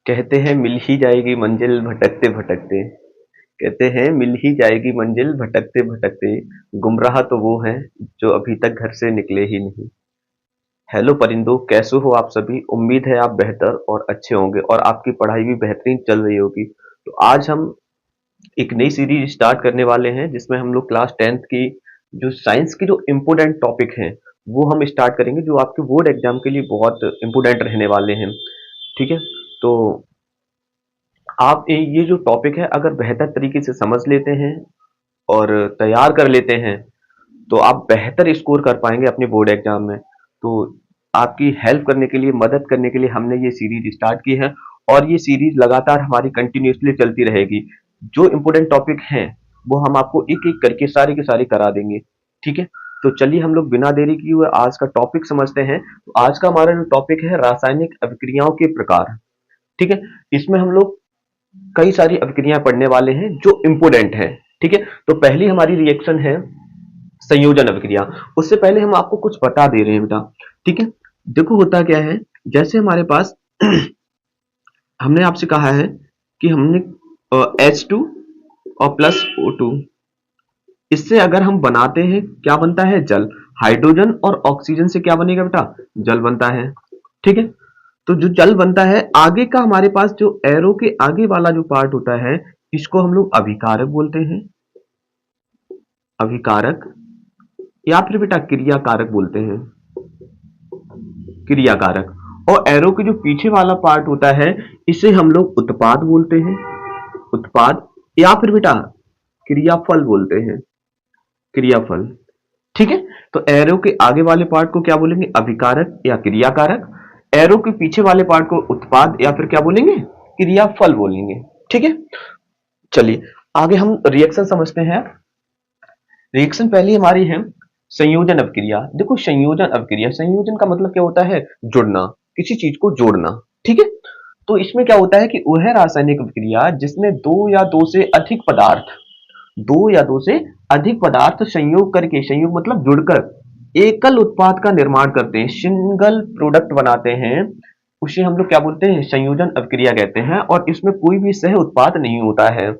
कहते हैं मिल ही जाएगी मंजिल भटकते भटकते। कहते हैं मिल ही जाएगी मंजिल भटकते भटकते। गुमराह तो वो हैं जो अभी तक घर से निकले ही नहीं। हेलो परिंदों, कैसे हो आप सभी? उम्मीद है आप बेहतर और अच्छे होंगे और आपकी पढ़ाई भी बेहतरीन चल रही होगी। तो आज हम एक नई सीरीज स्टार्ट करने वाले हैं जिसमें हम लोग क्लास 10th की जो साइंस की जो इम्पोर्टेंट टॉपिक हैं वो हम स्टार्ट करेंगे, जो आपके बोर्ड एग्जाम के लिए बहुत इम्पोर्टेंट रहने वाले हैं। ठीक है, तो आप ये जो टॉपिक है अगर बेहतर तरीके से समझ लेते हैं और तैयार कर लेते हैं तो आप बेहतर स्कोर कर पाएंगे अपने बोर्ड एग्जाम में। तो आपकी हेल्प करने के लिए, मदद करने के लिए हमने ये सीरीज स्टार्ट की है और ये सीरीज लगातार हमारी कंटिन्यूसली चलती रहेगी। जो इम्पोर्टेंट टॉपिक हैं वो हम आपको एक एक करके सारे के सारे करा देंगे। ठीक है, तो चलिए हम लोग बिना देरी किए हुए आज का टॉपिक समझते हैं। तो आज का हमारा जो टॉपिक है रासायनिक अभिक्रियाओं के प्रकार। ठीक है, इसमें हम लोग कई सारी अभिक्रियाएं पढ़ने वाले हैं जो इम्पोर्टेंट है। ठीक है, तो पहली हमारी रिएक्शन है संयोजन अभिक्रिया। उससे पहले हम आपको कुछ बता दे रहे हैं बेटा। ठीक है, देखो होता क्या है, जैसे हमारे पास हमने आपसे कहा है कि हमने H2 और प्लस O2, इससे अगर हम बनाते हैं क्या बनता है? जल। हाइड्रोजन और ऑक्सीजन से क्या बनेगा बेटा? जल बनता है। ठीक है, तो जो जल बनता है आगे का हमारे पास जो एरो के आगे वाला जो पार्ट होता है इसको हम लोग अभिकारक बोलते हैं। अभिकारक या फिर बेटा क्रियाकारक बोलते हैं। क्रियाकारक। और एरो के जो पीछे वाला पार्ट होता है इसे हम लोग उत्पाद बोलते हैं। उत्पाद या फिर बेटा क्रियाफल बोलते हैं। क्रियाफल। ठीक है, तो एरो के आगे वाले पार्ट को क्या बोलेंगे? अभिकारक या क्रियाकारक। एरो के पीछे वाले पार्ट को उत्पाद या फिर क्या बोलेंगे? क्रियाफल बोलेंगे। ठीक है, चलिए आगे हम रिएक्शन समझते हैं। रिएक्शन पहली हमारी है संयोजन अभिक्रिया। देखो संयोजन अभिक्रिया, संयोजन का मतलब क्या होता है? जुड़ना, किसी चीज को जोड़ना। ठीक है, तो इसमें क्या होता है कि वह रासायनिक अभिक्रिया जिसमें दो या दो से अधिक पदार्थ संयोग करके, संयोग मतलब जुड़कर एकल उत्पाद का निर्माण करते हैं, सिंगल प्रोडक्ट बनाते हैं, उसे हम लोग क्या बोलते हैं? संयोजन अभिक्रिया कहते हैं। और इसमें कोई भी सह उत्पाद नहीं होता है।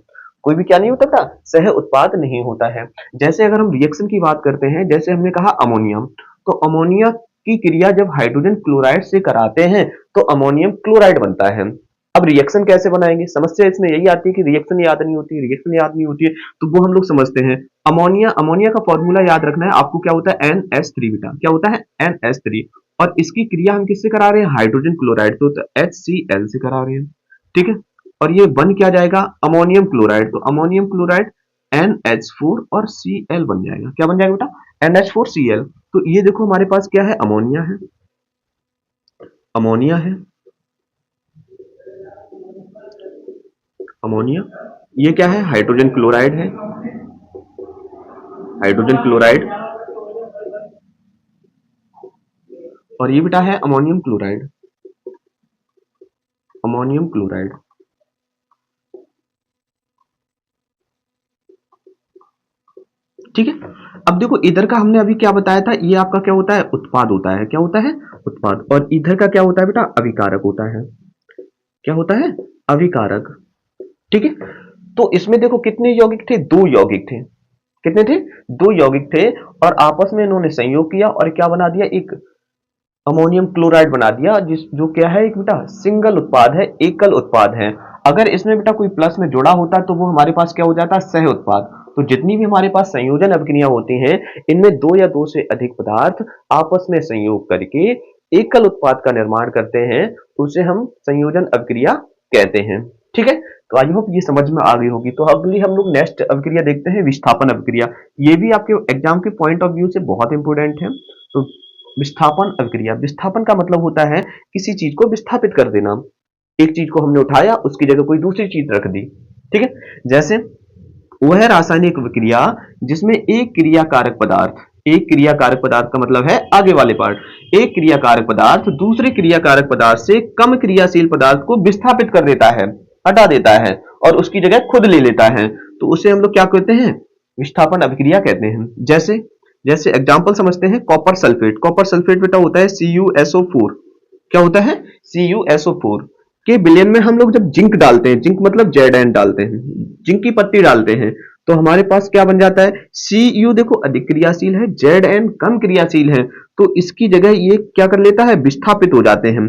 कोई भी क्या नहीं होता था? सह उत्पाद नहीं होता है। जैसे अगर हम रिएक्शन की बात करते हैं, जैसे हमने कहा अमोनियम, तो अमोनिया की क्रिया जब हाइड्रोजन क्लोराइड से कराते हैं तो अमोनियम क्लोराइड बनता है। अब रिएक्शन कैसे बनाएंगे? समस्या इसमें यही आती है कि रिएक्शन याद नहीं होती है, रिएक्शन याद नहीं होती है, तो वो हम लोग समझते हैं। अमोनिया, अमोनिया का फॉर्मूला याद रखना है आपको। क्या होता है? NH3 बेटा। क्या होता है? NH3। और इसकी क्रिया हम किससे करा रहे हैं? हाइड्रोजन क्लोराइड, तो HCl से करा रहे हैं। ठीक है, और ये बन क्या जाएगा? Ammonium chloride. तो अमोनियम क्लोराइड NH4 और Cl बन जाएगा। क्या बन जाएगा बेटा? NH4Cl। तो ये देखो हमारे पास क्या है? अमोनिया है। अमोनिया है, अमोनिया। ये क्या है? हाइड्रोजन क्लोराइड है। Hydrogen chloride. और ये बेटा है अमोनियम क्लोराइड। Ammonium chloride. ठीक है, अब देखो इधर का हमने अभी क्या बताया था, ये आपका क्या होता है? उत्पाद होता है। क्या होता है? उत्पाद। और इधर का क्या होता है बेटा? अभिकारक होता है। क्या होता है? अभिकारक। ठीक है, तो इसमें देखो कितने यौगिक थे? दो यौगिक थे। कितने थे? दो यौगिक थे और आपस में इन्होंने संयोग किया और क्या बना दिया? एक अमोनियम क्लोराइड बना दिया, जिस जो क्या है? एक बेटा सिंगल उत्पाद है, एकल उत्पाद है। अगर इसमें बेटा कोई प्लस में जुड़ा होता तो वो हमारे पास क्या हो जाता? सह उत्पाद। तो जितनी भी हमारे पास संयोजन अभिक्रिया होती हैं इनमें दो या दो से अधिक पदार्थ आपस में संयोग करके एकल उत्पाद का निर्माण करते हैं, उसे हम संयोजन अभिक्रिया कहते हैं। ठीक है, तो आई होप ये समझ में आ गई होगी। तो अगली हम लोग नेक्स्ट अभिक्रिया देखते हैं, विस्थापन अभिक्रिया। ये भी आपके एग्जाम के पॉइंट ऑफ व्यू से बहुत इंपॉर्टेंट है। तो विस्थापन अभिक्रिया, विस्थापन का मतलब होता है किसी चीज को विस्थापित कर देना। एक चीज को हमने उठाया, उसकी जगह कोई दूसरी चीज रख दी। ठीक है, जैसे वह रासायनिक विक्रिया जिसमें एक क्रियाकारक पदार्थ का मतलब है आगे वाले पार्ट, एक क्रियाकारक पदार्थ दूसरे क्रियाकारक पदार्थ से कम क्रियाशील पदार्थ को विस्थापित कर देता है, हटा देता है और उसकी जगह खुद ले लेता है, तो उसे हम लोग क्या कहते हैं? विस्थापन अभिक्रिया कहते हैं। जैसे जैसे एग्जांपल समझते हैं, कॉपर सल्फेट। कॉपर सल्फेट बेटा होता है CuSO4। क्या होता है? CuSO4। के विलयन में हम लोग जब जिंक डालते हैं, जिंक मतलब Zn डालते हैं, जिंक की पत्ती डालते हैं, तो हमारे पास क्या बन जाता है, Cu देखो अधिक क्रियाशील है, Zn कम क्रियाशील है, तो इसकी जगह ये क्या कर लेता है, विस्थापित हो जाते हैं।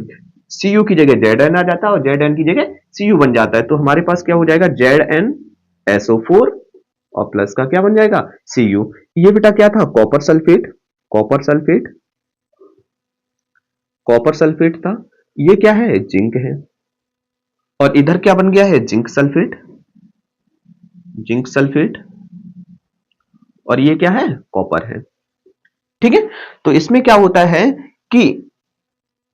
Cu की जगह Zn आ जाता है और Zn की जगह Cu बन जाता है, तो हमारे पास क्या हो जाएगा, ZnSO4 और प्लस का क्या बन जाएगा, Cu। ये बेटा क्या था, copper sulphate, copper sulphate, copper sulphate था। ये क्या है, जिंक है। और इधर क्या बन गया है, जिंक सल्फेट, जिंक सल्फेट, और ये क्या है, कॉपर है। ठीक है, तो इसमें क्या होता है कि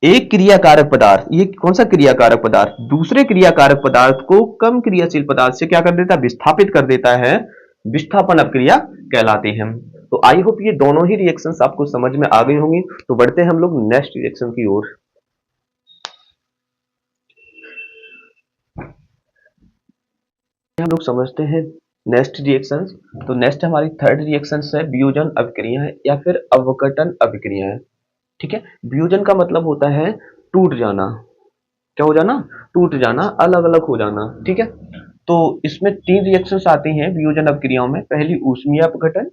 एक क्रियाकारक पदार्थ, ये कौन सा क्रियाकारक पदार्थ, दूसरे क्रियाकारक पदार्थ को कम क्रियाशील पदार्थ से क्या कर देता है, विस्थापित कर देता है, विस्थापन अपक्रिया कहलाती है। तो आई होप ये दोनों ही रिएक्शंस आपको समझ में आ गई होंगी। तो बढ़ते हैं हम लोग नेक्स्ट रिएक्शन की ओर। हम लोग समझते हैं नेक्स्ट रिएक्शंस। तो नेक्स्ट हमारी थर्ड रिएक्शंस है वियोजन अभिक्रियाएं या फिर अवकटन अभिक्रियाएं। ठीक है, वियोजन का मतलब होता है टूट जाना, क्या हो जाना, टूट जाना, अलग अलग हो जाना। ठीक है, तो इसमें तीन रिएक्शंस आती हैं वियोजन अभिक्रियाओं में। पहली ऊष्मीय अपघटन,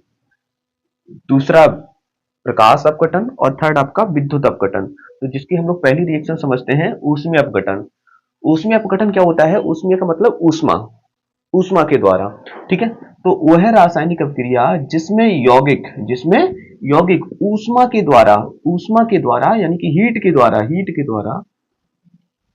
दूसरा प्रकाश अपघटन और थर्ड आपका विद्युत अपघटन। तो जिसकी हम लोग पहली रिएक्शन समझते हैं ऊष्मीय अपघटन। ऊष्मीय अपघटन क्या होता है, ऊष्मीय का मतलब ऊष्मा, ऊष्मा के द्वारा। ठीक है, तो वह रासायनिक अभिक्रिया जिसमें यौगिक, जिसमें यौगिक ऊष्मा के द्वारा, ऊष्मा के द्वारा यानी कि हीट के द्वारा, हीट के द्वारा,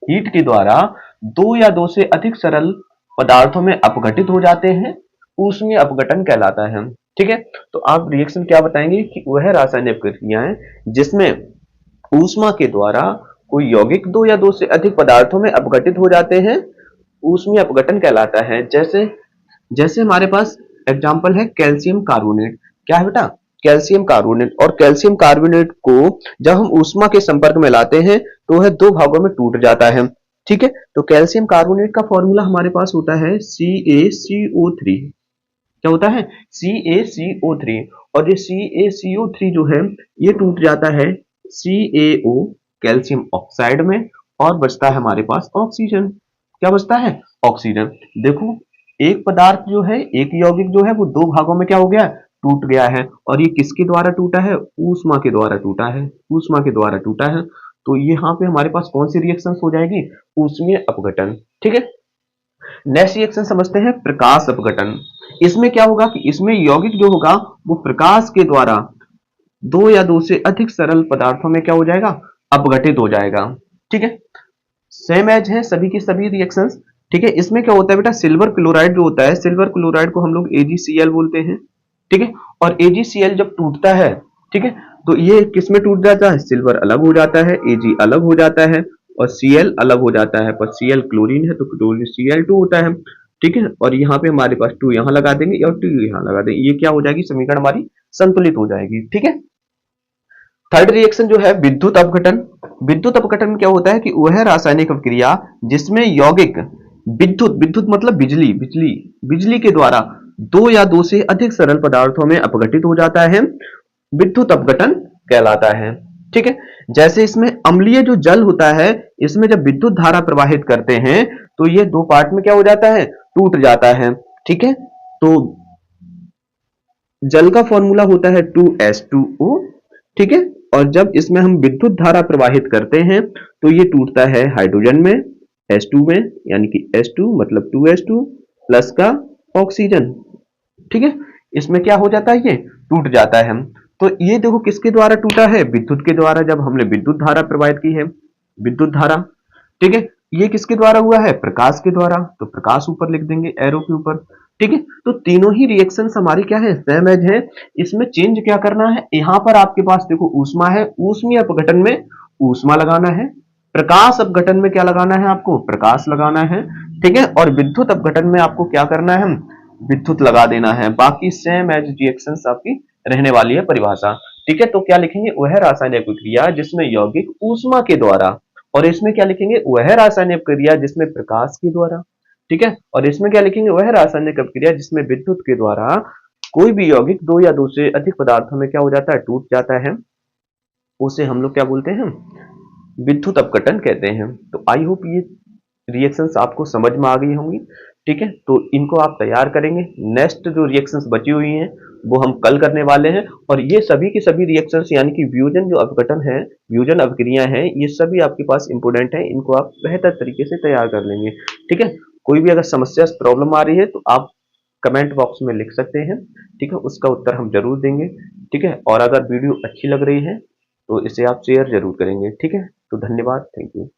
हीट के द्वारा दो या दो से अधिक सरल पदार्थों में अपघटित हो जाते हैं, ऊष्मीय अपघटन कहलाता है। ठीक है, तो आप रिएक्शन क्या बताएंगे कि वह रासायनिक प्रक्रियाएं जिसमें ऊष्मा के द्वारा कोई यौगिक दो या दो से अधिक पदार्थों में अपघटित हो जाते हैं, ऊष्मीय अपघटन कहलाता है। जैसे जैसे हमारे पास एग्जांपल है कैल्शियम कार्बोनेट। क्या है बेटा, कैल्शियम कार्बोनेट। और कैल्शियम कार्बोनेट को जब हम ऊष्मा के संपर्क में लाते हैं तो वह दो भागों में टूट जाता है। ठीक है, तो कैल्शियम कार्बोनेट का फॉर्मूला हमारे पास होता है CaCO3। क्या होता है, CaCO3। और ये CaCO3 जो है ये टूट जाता है CaO, कैल्शियम ऑक्साइड में, और बचता है हमारे पास ऑक्सीजन। क्या बचता है, ऑक्सीजन। देखो एक पदार्थ जो है, एक यौगिक जो है वो दो भागों में क्या हो गया, टूट गया है। और ये किसके द्वारा टूटा है, ऊष्मा के द्वारा टूटा है, ऊष्मा के द्वारा टूटा है। तो यहाँ पे हमारे पास कौन सी रिएक्शन हो जाएगी, ऊष्मीय अपघटन। ठीक है, नेक्स्ट रिएक्शन समझते हैं प्रकाश अपघटन। इसमें क्या होगा कि इसमें यौगिक जो होगा वो प्रकाश के द्वारा दो या दो से अधिक सरल पदार्थों में क्या हो जाएगा, अपघटित हो जाएगा। ठीक है, सेम एज है सभी की सभी रिएक्शंस। ठीक है, इसमें क्या होता है बेटा, सिल्वर क्लोराइड जो होता है, सिल्वर क्लोराइड को हम लोग AgCl बोलते हैं। ठीक है, और AgCl जब टूटता है, ठीक है, तो ये किस में टूट जाता है, सिल्वर अलग हो जाता है, Ag अलग हो जाता है और Cl अलग हो जाता है। पर Cl क्लोरीन है तो क्लोरीन Cl2 होता है। ठीक है, और यहाँ पे हमारे पास 2 यहाँ लगा देंगे और 2 यहाँ लगा देंगे, ये क्या हो जाएगी, समीकरण हमारी संतुलित हो जाएगी। ठीक है, थर्ड रिएक्शन जो है विद्युत अपघटन। विद्युत अपघटन क्या होता है कि वह रासायनिक अभिक्रिया जिसमें यौगिक विद्युत, विद्युत मतलब बिजली, बिजली, बिजली के द्वारा दो या दो से अधिक सरल पदार्थों में अपघटित हो जाता है, विद्युत अपघटन कहलाता है। ठीक है, जैसे इसमें अम्लीय जो जल होता है, इसमें जब विद्युत धारा प्रवाहित करते हैं तो ये दो पार्ट में क्या हो जाता है, टूट जाता है। ठीक है, तो जल का फॉर्मूला होता है 2H2O। ठीक है, और जब इसमें हम विद्युत धारा प्रवाहित करते हैं तो ये टूटता है हाइड्रोजन में, H2 में, यानी कि H2 मतलब 2H2 प्लस का ऑक्सीजन। ठीक है, इसमें क्या हो जाता है, ये टूट जाता है। तो ये देखो किसके द्वारा टूटा है, विद्युत के द्वारा, जब हमने विद्युत धारा प्रवाहित की है, विद्युत धारा। ठीक है, ये किसके द्वारा हुआ है, प्रकाश के द्वारा, तो प्रकाश ऊपर लिख देंगे एरो के ऊपर। ठीक है, तो तीनों ही रिएक्शंस हमारी क्या है, सेम एज है। इसमें चेंज क्या करना है, यहां पर आपके पास देखो ऊष्मा है, ऊष्मीय अपघटन में ऊष्मा लगाना है, प्रकाश अपघटन में क्या लगाना है, आपको प्रकाश लगाना है। ठीक है, और विद्युत अपघटन में आपको क्या करना है, विद्युत लगा देना है। बाकी सेम एज रिएक्शंस आपकी रहने वाली है परिभाषा। ठीक है, तो क्या लिखेंगे, वह रासायनिक प्रक्रिया जिसमें यौगिक ऊष्मा के द्वारा, और इसमें क्या लिखेंगे, वह रासायनिक प्रक्रिया जिसमें प्रकाश के द्वारा। ठीक है, और इसमें क्या लिखेंगे, वह रासायनिक प्रक्रिया जिसमें विद्युत के द्वारा कोई भी यौगिक दो या दो से अधिक पदार्थों में क्या हो जाता है, टूट जाता है, उसे हम लोग क्या बोलते हैं, विद्युत अपघटन कहते हैं। तो आई होप ये रिएक्शंस आपको समझ में आ गई होंगी। ठीक है, तो इनको आप तैयार करेंगे। नेक्स्ट जो रिएक्शंस बची हुई हैं वो हम कल करने वाले हैं, और ये सभी की सभी रिएक्शंस यानी कि व्यूजन जो अपघटन है, व्यूजन अभिक्रिया हैं, ये सभी आपके पास इंपोर्टेंट है, इनको आप बेहतर तरीके से तैयार कर लेंगे। ठीक है, कोई भी अगर समस्या प्रॉब्लम आ रही है तो आप कमेंट बॉक्स में लिख सकते हैं। ठीक है, उसका उत्तर हम जरूर देंगे। ठीक है, और अगर वीडियो अच्छी लग रही है तो इसे आप शेयर जरूर करेंगे। ठीक है, तो धन्यवाद, थैंक यू।